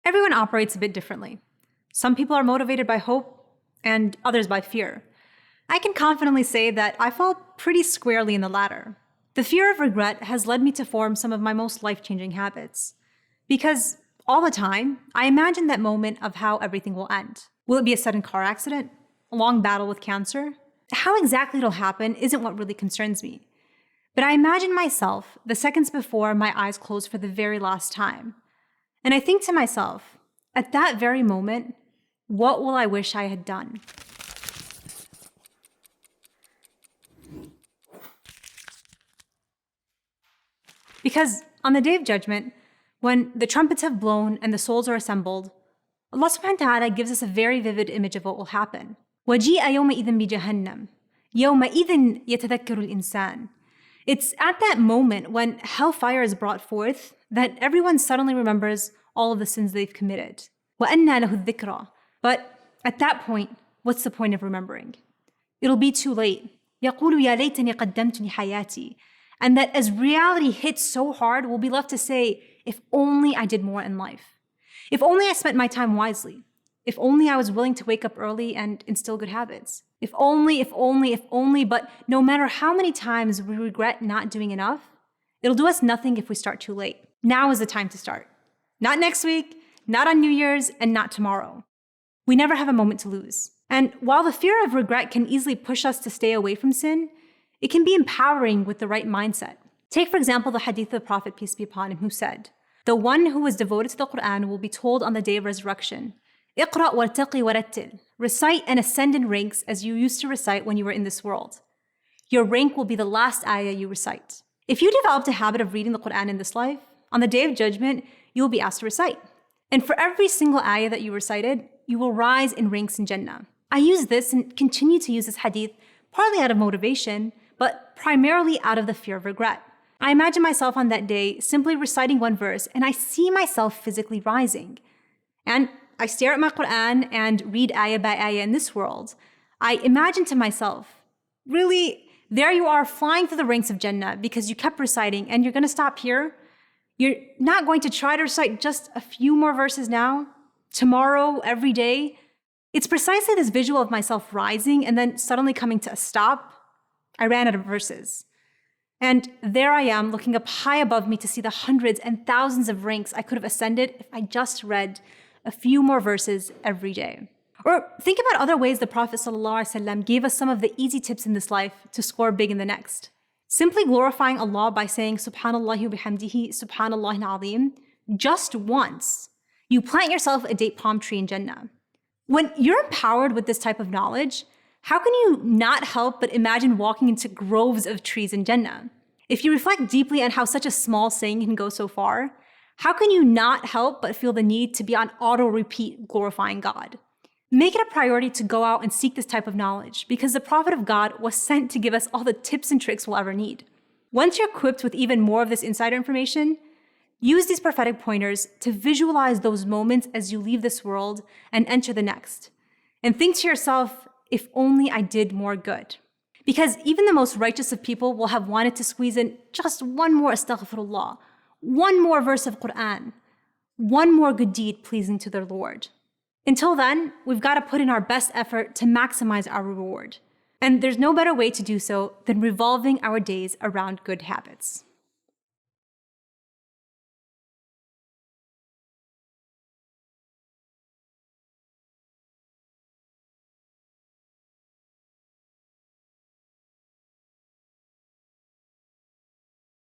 Everyone operates a bit differently. Some people are motivated by hope and others by fear. I can confidently say that I fall pretty squarely in the latter. The fear of regret has led me to form some of my most life-changing habits. Because all the time, I imagine that moment of how everything will end. Will it be a sudden car accident? A long battle with cancer? How exactly it'll happen isn't what really concerns me. But I imagine myself the seconds before my eyes close for the very last time. And I think to myself, at that very moment, what will I wish I had done? Because on the Day of Judgment, when the trumpets have blown and the souls are assembled, Allah subhanahu wa ta'ala gives us a very vivid image of what will happen. وَجِيءَ يَوْمَئِذٍ بِجَهَنَّمَ يَوْمَئِذٍ يَتَذَكَّرُ الْإِنسَانِ. It's at that moment when hellfire is brought forth that everyone suddenly remembers all of the sins they've committed. وَأَنَّى لَهُ الذِّكْرَى. But at that point, what's the point of remembering? It'll be too late. يَقُولُ يَا لَيْتَنِي قَدَّمْتُ لِحَيَاتِي. And that as reality hits so hard, we'll be left to say, if only I did more in life. If only I spent my time wisely. If only I was willing to wake up early and instill good habits. If only, but no matter how many times we regret not doing enough, it'll do us nothing if we start too late. Now is the time to start. Not next week, not on New Year's, and not tomorrow. We never have a moment to lose. And while the fear of regret can easily push us to stay away from sin, it can be empowering with the right mindset. Take, for example, the hadith of the Prophet, peace be upon him, who said, "The one who is devoted to the Quran will be told on the day of resurrection, اقرأ وارتقي ورتل. Recite and ascend in ranks as you used to recite when you were in this world. Your rank will be the last ayah you recite." If you developed a habit of reading the Quran in this life, on the Day of Judgment, you will be asked to recite. And for every single ayah that you recited, you will rise in ranks in Jannah. I use this and continue to use this hadith partly out of motivation, but primarily out of the fear of regret. I imagine myself on that day simply reciting one verse, and I see myself physically rising. And I stare at my Quran and read ayah by ayah in this world. I imagine to myself, really, there you are flying through the ranks of Jannah because you kept reciting, and you're going to stop here? You're not going to try to recite just a few more verses now? Tomorrow, every day? It's precisely this visual of myself rising and then suddenly coming to a stop. I ran out of verses. And there I am looking up high above me to see the hundreds and thousands of ranks I could have ascended if I just read a few more verses every day. Or think about other ways the Prophet ﷺ gave us some of the easy tips in this life to score big in the next. Simply glorifying Allah by saying Subhanallah wa bihamdihi, Subhanallah al-Azim, just once. You plant yourself a date palm tree in Jannah. When you're empowered with this type of knowledge, how can you not help but imagine walking into groves of trees in Jannah? If you reflect deeply on how such a small saying can go so far, how can you not help but feel the need to be on auto-repeat glorifying God? Make it a priority to go out and seek this type of knowledge because the Prophet of God was sent to give us all the tips and tricks we'll ever need. Once you're equipped with even more of this insider information, use these prophetic pointers to visualize those moments as you leave this world and enter the next. And think to yourself, if only I did more good. Because even the most righteous of people will have wanted to squeeze in just one more astaghfirullah, one more verse of Quran, one more good deed pleasing to their Lord. Until then, we've got to put in our best effort to maximize our reward. And there's no better way to do so than revolving our days around good habits.